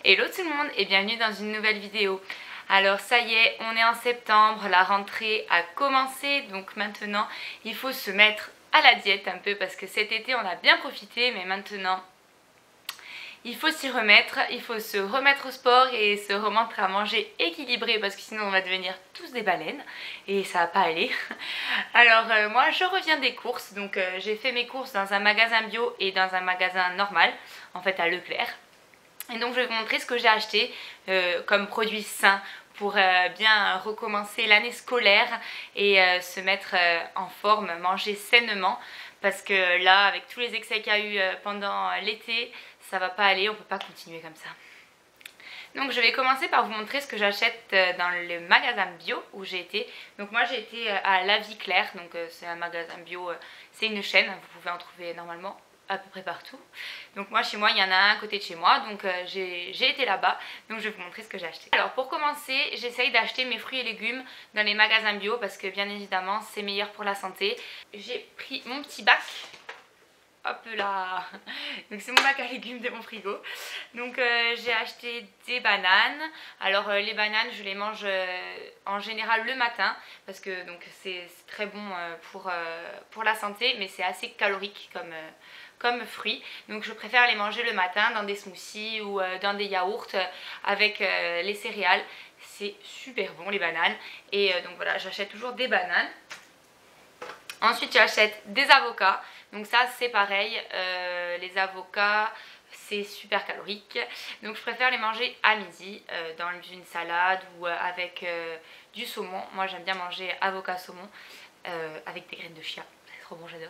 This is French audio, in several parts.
Hello tout le monde et bienvenue dans une nouvelle vidéo. Alors ça y est, on est en septembre, la rentrée a commencé, donc maintenant il faut se mettre à la diète un peu parce que cet été on a bien profité, mais maintenant il faut s'y remettre, il faut se remettre au sport et se remettre à manger équilibré parce que sinon on va devenir tous des baleines et ça va pas aller. Alors moi je reviens des courses, donc j'ai fait mes courses dans un magasin bio et dans un magasin normal, en fait à Leclerc. Et donc je vais vous montrer ce que j'ai acheté comme produits sains pour bien recommencer l'année scolaire et se mettre en forme, manger sainement. Parce que là, avec tous les excès qu'il y a eu pendant l'été, ça va pas aller, on peut pas continuer comme ça. Donc je vais commencer par vous montrer ce que j'achète dans le magasin bio où j'ai été. Donc moi j'ai été à La Vie Claire, donc c'est un magasin bio, c'est une chaîne, vous pouvez en trouver normalement à peu près partout. Donc moi chez moi il y en a un à côté de chez moi, donc j'ai été là-bas, donc je vais vous montrer ce que j'ai acheté. Alors pour commencer, j'essaye d'acheter mes fruits et légumes dans les magasins bio parce que bien évidemment c'est meilleur pour la santé. J'ai pris mon petit bac. Hop là. Donc c'est mon bac à légumes de mon frigo. Donc j'ai acheté des bananes. Alors les bananes je les mange en général le matin parce que donc c'est très bon pour la santé, mais c'est assez calorique comme fruit. Donc je préfère les manger le matin dans des smoothies ou dans des yaourts avec les céréales. C'est super bon les bananes. Et donc voilà, j'achète toujours des bananes. Ensuite j'achète des avocats. Donc ça c'est pareil, les avocats c'est super calorique. Donc je préfère les manger à midi dans une salade ou avec du saumon. Moi j'aime bien manger avocat saumon avec des graines de chia, c'est trop bon, j'adore.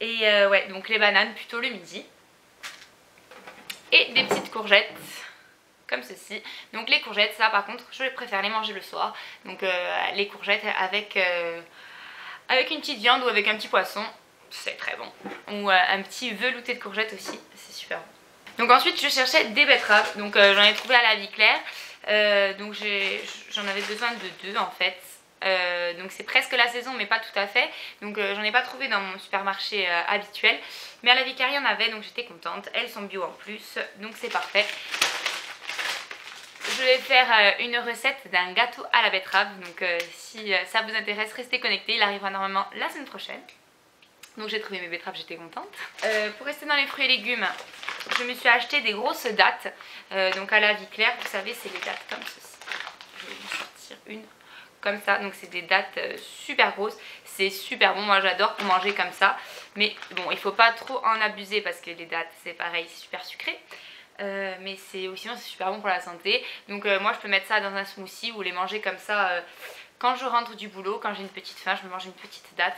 Et ouais, donc les bananes plutôt le midi. Et des petites courgettes comme ceci. Donc les courgettes, ça par contre je préfère les manger le soir. Donc les courgettes avec une petite viande ou avec un petit poisson, c'est très bon. Ou un petit velouté de courgettes aussi, c'est super bon. Donc ensuite je cherchais des betteraves, donc j'en ai trouvé à La Vie Claire. Donc j'en avais besoin de deux en fait. Donc c'est presque la saison mais pas tout à fait. Donc j'en ai pas trouvé dans mon supermarché habituel. Mais à La Vie Claire il y en avait, donc j'étais contente. Elles sont bio en plus, donc c'est parfait. Je vais faire une recette d'un gâteau à la betterave. Donc si ça vous intéresse, restez connectés. Il arrivera normalement la semaine prochaine. Donc j'ai trouvé mes betteraves, j'étais contente. Pour rester dans les fruits et légumes, je me suis acheté des grosses dattes. Donc à La Vie Claire, vous savez, c'est les dattes comme ceci. Je vais vous sortir une comme ça. Donc c'est des dattes super grosses. C'est super bon, moi j'adore pour manger comme ça. Mais bon, il faut pas trop en abuser parce que les dattes, c'est pareil, c'est super sucré. Mais sinon c'est super bon pour la santé. Donc moi je peux mettre ça dans un smoothie ou les manger comme ça quand je rentre du boulot, quand j'ai une petite faim, je me mange une petite date.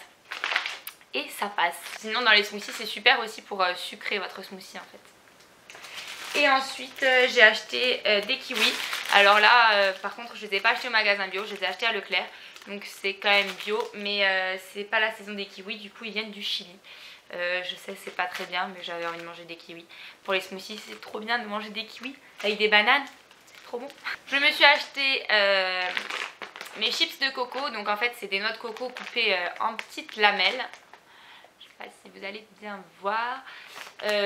Et ça passe. Sinon dans les smoothies c'est super aussi pour sucrer votre smoothie en fait. Et ensuite j'ai acheté des kiwis. Alors là par contre je ne les ai pas achetés au magasin bio, je les ai achetés à Leclerc. Donc c'est quand même bio mais c'est pas la saison des kiwis, du coup ils viennent du Chili. Je sais c'est pas très bien mais j'avais envie de manger des kiwis. Pour les smoothies c'est trop bien de manger des kiwis avec des bananes, c'est trop bon. Je me suis acheté mes chips de coco. Donc en fait c'est des noix de coco coupées en petites lamelles. Je sais pas si vous allez bien voir.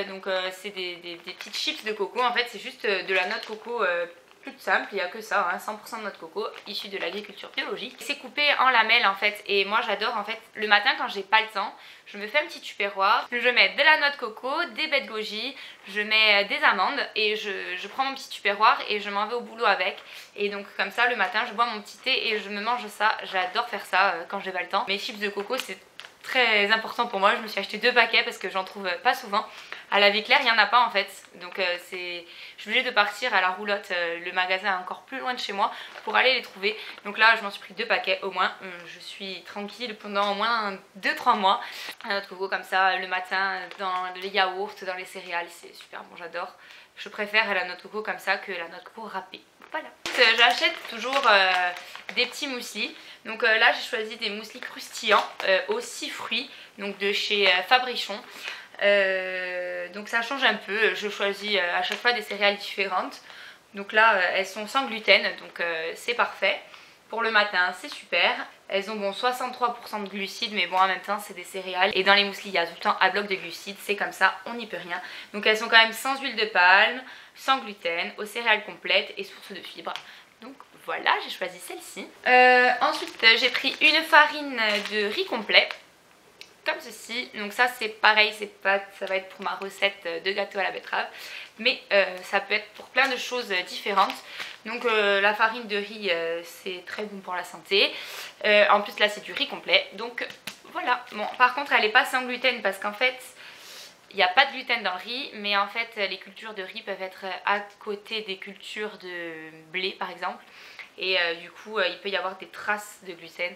Donc c'est des petites chips de coco. En fait c'est juste de la noix de coco toute simple, il n'y a que ça, hein, 100% de noix de coco issue de l'agriculture biologique. C'est coupé en lamelles en fait et moi j'adore en fait. Le matin quand j'ai pas le temps, je me fais un petit tupperware, je mets de la noix de coco, des baies de goji, je mets des amandes et je prends mon petit tupperware et je m'en vais au boulot avec. Et donc comme ça le matin je bois mon petit thé et je me mange ça. J'adore faire ça quand j'ai pas le temps. Mes chips de coco c'est très important pour moi. Je me suis acheté 2 paquets parce que j'en trouve pas souvent. À La Vie Claire il n'y en a pas en fait, donc je suis obligée de partir à la roulotte, le magasin est encore plus loin de chez moi, pour aller les trouver. Donc là je m'en suis pris 2 paquets au moins, je suis tranquille pendant au moins 2-3 mois. Un autre coco comme ça le matin dans les yaourts, dans les céréales, c'est super bon, j'adore. Je préfère la noix de coco comme ça que la noix de coco râpée. Voilà. J'achète toujours des petits mousselis. Donc là j'ai choisi des mousselis croustillants aux 6 fruits, donc de chez Fabrichon. Donc ça change un peu, je choisis à chaque fois des céréales différentes. Donc là elles sont sans gluten, donc c'est parfait pour le matin, c'est super. Elles ont bon 63% de glucides, mais bon en même temps c'est des céréales. Et dans les mueslis il y a tout le temps un bloc de glucides, c'est comme ça, on n'y peut rien. Donc elles sont quand même sans huile de palme, sans gluten, aux céréales complètes et source de fibres. Donc voilà, j'ai choisi celle-ci. Ensuite j'ai pris une farine de riz complet. Comme ceci, donc ça c'est pareil, ça va être pour ma recette de gâteau à la betterave, mais ça peut être pour plein de choses différentes. Donc la farine de riz c'est très bon pour la santé, en plus là c'est du riz complet, donc voilà. Bon par contre elle n'est pas sans gluten parce qu'en fait il n'y a pas de gluten dans le riz, mais en fait les cultures de riz peuvent être à côté des cultures de blé par exemple, et du coup il peut y avoir des traces de gluten,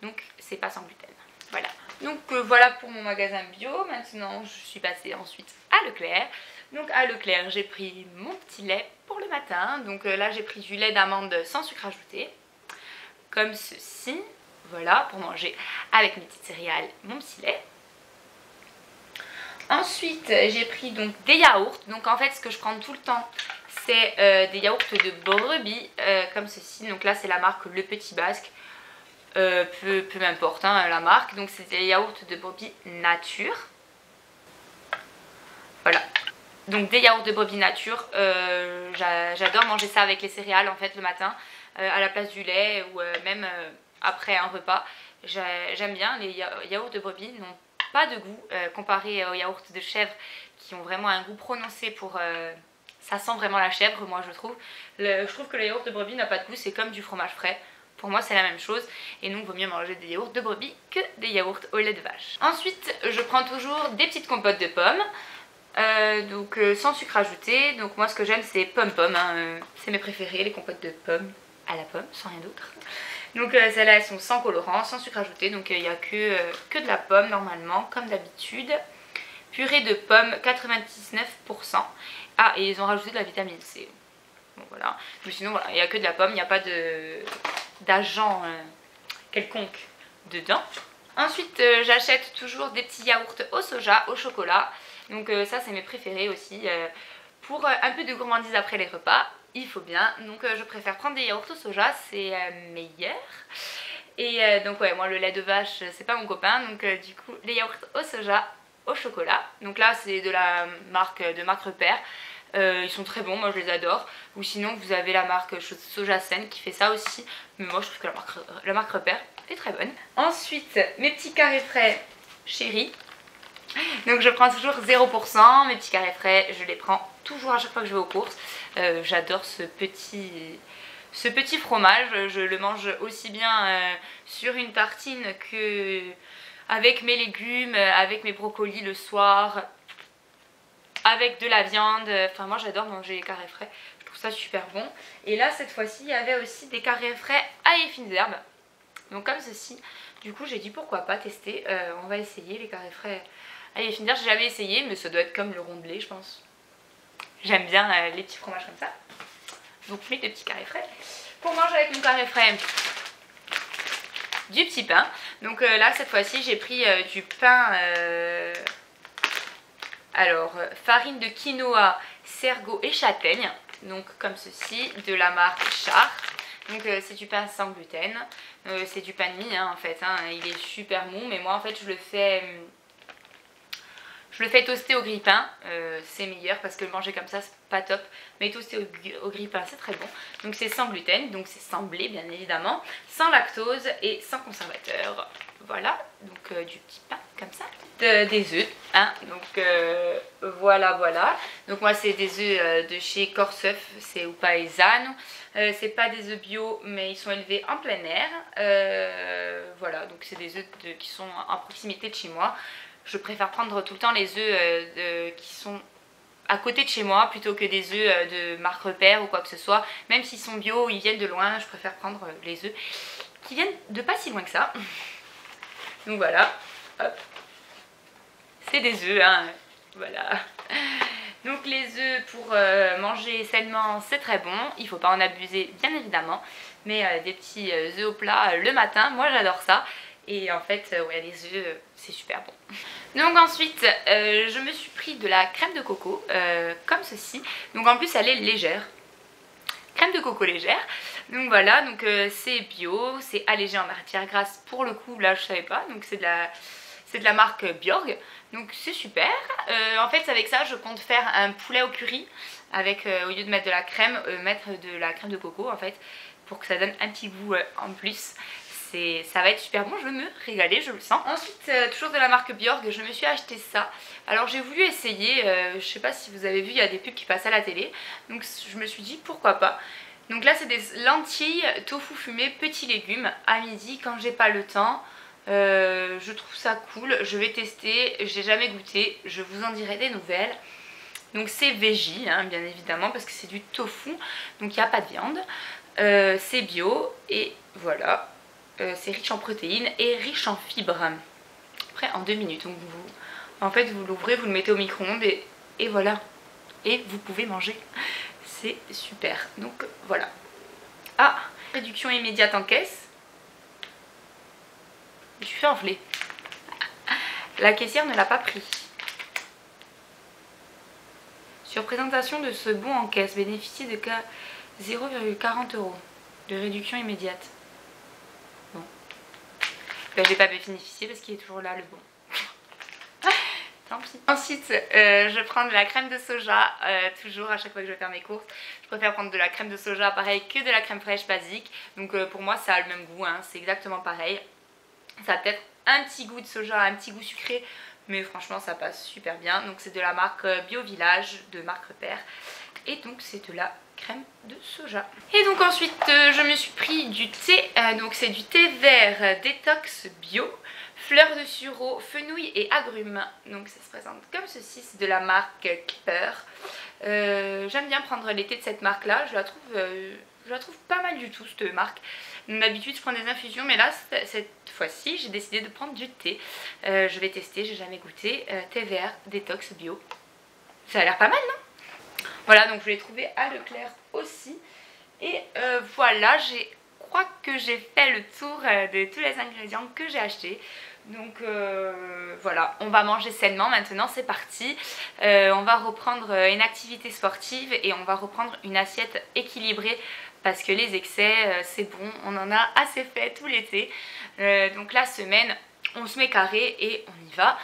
donc c'est pas sans gluten. Voilà, donc voilà pour mon magasin bio. Maintenant je suis passée ensuite à Leclerc. Donc à Leclerc j'ai pris mon petit lait pour le matin. Donc là j'ai pris du lait d'amande sans sucre ajouté, comme ceci. Voilà, pour manger avec mes petites céréales, mon petit lait. Ensuite j'ai pris donc des yaourts. Donc en fait ce que je prends tout le temps c'est des yaourts de brebis, comme ceci. Donc là c'est la marque Le Petit Basque. Peu m'importe hein, la marque. Donc c'est des yaourts de brebis nature. Voilà, donc des yaourts de brebis nature. J'adore manger ça avec les céréales en fait le matin, à la place du lait ou même après un repas. J'aime bien. Les yaourts de brebis n'ont pas de goût comparé aux yaourts de chèvre qui ont vraiment un goût prononcé pour... ça sent vraiment la chèvre, moi je trouve. Je trouve que le yaourt de brebis n'a pas de goût, c'est comme du fromage frais. Pour moi c'est la même chose, et donc il vaut mieux manger des yaourts de brebis que des yaourts au lait de vache. Ensuite je prends toujours des petites compotes de pommes, donc sans sucre ajouté. Donc moi ce que j'aime c'est pomme-pomme, hein, c'est mes préférés, les compotes de pommes à la pomme, sans rien d'autre. Donc celles-là elles sont sans colorant, sans sucre ajouté, donc il n'y a que de la pomme normalement, comme d'habitude. Purée de pommes 99%. Ah, et ils ont rajouté de la vitamine C. Bon voilà, mais sinon voilà, il n'y a que de la pomme, il n'y a pas d'agent quelconque dedans. Ensuite j'achète toujours des petits yaourts au soja, au chocolat. Donc ça c'est mes préférés aussi, pour un peu de gourmandise après les repas, il faut bien. Donc je préfère prendre des yaourts au soja, c'est meilleur. Et donc ouais, moi le lait de vache c'est pas mon copain, donc du coup les yaourts au soja, au chocolat. Donc là c'est de la marque Repère. Ils sont très bons, moi je les adore. Ou sinon vous avez la marque Sojasen qui fait ça aussi, mais moi je trouve que la marque Repère est très bonne. Ensuite mes petits carrés frais chéris. Donc je prends toujours 0%, mes petits carrés frais je les prends toujours à chaque fois que je vais aux courses. J'adore ce petit fromage, je le mange aussi bien sur une tartine que avec mes légumes, avec mes brocolis le soir, avec de la viande. Enfin moi j'adore manger les carrés frais, je trouve ça super bon. Et là cette fois-ci il y avait aussi des carrés frais ail et fines herbes, donc comme ceci. Du coup j'ai dit pourquoi pas tester, on va essayer les carrés frais ail et fines herbes. J'ai jamais essayé mais ça doit être comme le rondelet je pense. J'aime bien les petits fromages comme ça, donc je mets des petits carrés frais. Pour manger avec mon carré frais, du petit pain. Donc là cette fois-ci j'ai pris du pain... alors, farine de quinoa, sergot et châtaigne, donc comme ceci, de la marque Char. Donc c'est du pain sans gluten, c'est du pain de mie hein, en fait, hein. Il est super mou, mais moi en fait je le fais toaster au grille-pain, c'est meilleur parce que le manger comme ça c'est pas top, mais toaster au grille-pain c'est très bon. Donc c'est sans gluten, donc c'est sans blé bien évidemment, sans lactose et sans conservateur. Voilà, donc du petit pain comme ça, des œufs, hein, donc voilà. Donc moi c'est des œufs de chez Corseuf, c'est ou Paesano. C'est pas des œufs bio mais ils sont élevés en plein air. Voilà, donc c'est des œufs qui sont en proximité de chez moi. Je préfère prendre tout le temps les œufs qui sont à côté de chez moi plutôt que des œufs de marque Repère ou quoi que ce soit. Même s'ils sont bio, ils viennent de loin, je préfère prendre les œufs qui viennent de pas si loin que ça. Donc voilà, hop, c'est des œufs, hein, voilà. Donc les œufs pour manger sainement c'est très bon, il faut pas en abuser bien évidemment. Mais des petits œufs au plat le matin, moi j'adore ça. Et en fait, ouais, les œufs, c'est super bon. Donc ensuite, je me suis pris de la crème de coco, comme ceci. Donc en plus, elle est légère. crème de coco légère. Donc voilà, donc c'est bio, c'est allégé en matière grasse pour le coup, là je savais pas, donc c'est de la marque Bjorg, donc c'est super. En fait avec ça je compte faire un poulet au curry avec au lieu de mettre de la crème, mettre de la crème de coco en fait, pour que ça donne un petit goût en plus. Ça va être super bon, je vais me régaler, je le sens. Ensuite, toujours de la marque Bjorg, je me suis acheté ça. Alors j'ai voulu essayer, je sais pas si vous avez vu, il y a des pubs qui passent à la télé. Donc je me suis dit pourquoi pas. Donc là c'est des lentilles tofu fumé petits légumes à midi quand j'ai pas le temps. Je trouve ça cool, je vais tester, j'ai jamais goûté, je vous en dirai des nouvelles. Donc c'est veggie hein, bien évidemment parce que c'est du tofu, donc il n'y a pas de viande. C'est bio et voilà. C'est riche en protéines et riche en fibres. Après en 2 minutes, donc vous l'ouvrez, vous le mettez au micro-ondes et voilà. Et vous pouvez manger. C'est super. Donc voilà. Ah, réduction immédiate en caisse. Je suis fait enfler. La caissière ne l'a pas pris. Sur présentation de ce bon en caisse, bénéficie de 0,40 € de réduction immédiate. Bon. Ben, j'ai pas bénéficié parce qu'il est toujours là le bon. Tant pis. Ensuite, je prends de la crème de soja, toujours à chaque fois que je vais faire mes courses. Je préfère prendre de la crème de soja pareil que de la crème fraîche basique. Donc pour moi ça a le même goût, hein, c'est exactement pareil. Ça a peut-être un petit goût de soja, un petit goût sucré, mais franchement ça passe super bien. Donc c'est de la marque Bio Village, de marque Repère. Et donc c'est de la crème de soja. Et donc ensuite je me suis pris du thé, donc c'est du thé vert détox bio, fleurs de sureau, fenouil et agrumes. Donc ça se présente comme ceci, c'est de la marque Clipper. J'aime bien prendre les thés de cette marque là, je la trouve pas mal du tout cette marque. D'habitude je prends des infusions mais là cette fois-ci j'ai décidé de prendre du thé. Je vais tester, j'ai jamais goûté. Thé vert détox bio. Ça a l'air pas mal non? Voilà, donc je l'ai trouvé à Leclerc aussi. Et voilà, je crois que j'ai fait le tour de tous les ingrédients que j'ai achetés. Donc voilà, on va manger sainement maintenant, c'est parti. On va reprendre une activité sportive et on va reprendre une assiette équilibrée parce que les excès, c'est bon, on en a assez fait tout l'été. Donc la semaine, on se met carré et on y va,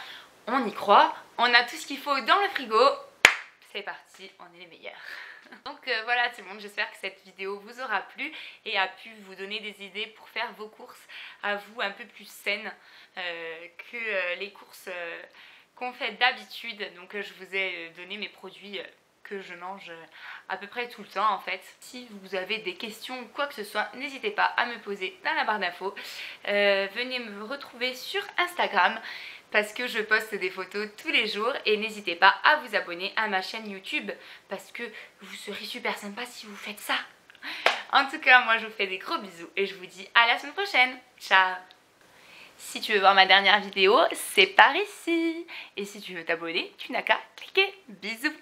on y croit. On a tout ce qu'il faut dans le frigo. C'est parti, on est les meilleurs. Donc voilà tout le monde, j'espère que cette vidéo vous aura plu et a pu vous donner des idées pour faire vos courses à vous un peu plus saines que les courses qu'on fait d'habitude. Donc je vous ai donné mes produits que je mange à peu près tout le temps en fait. Si vous avez des questions ou quoi que ce soit, n'hésitez pas à me poser dans la barre d'infos. Venez me retrouver sur Instagram parce que je poste des photos tous les jours et n'hésitez pas à vous abonner à ma chaîne YouTube parce que vous serez super sympa si vous faites ça. En tout cas, moi je vous fais des gros bisous et je vous dis à la semaine prochaine. Ciao! Si tu veux voir ma dernière vidéo, c'est par ici. Et si tu veux t'abonner, tu n'as qu'à cliquer. Bisous!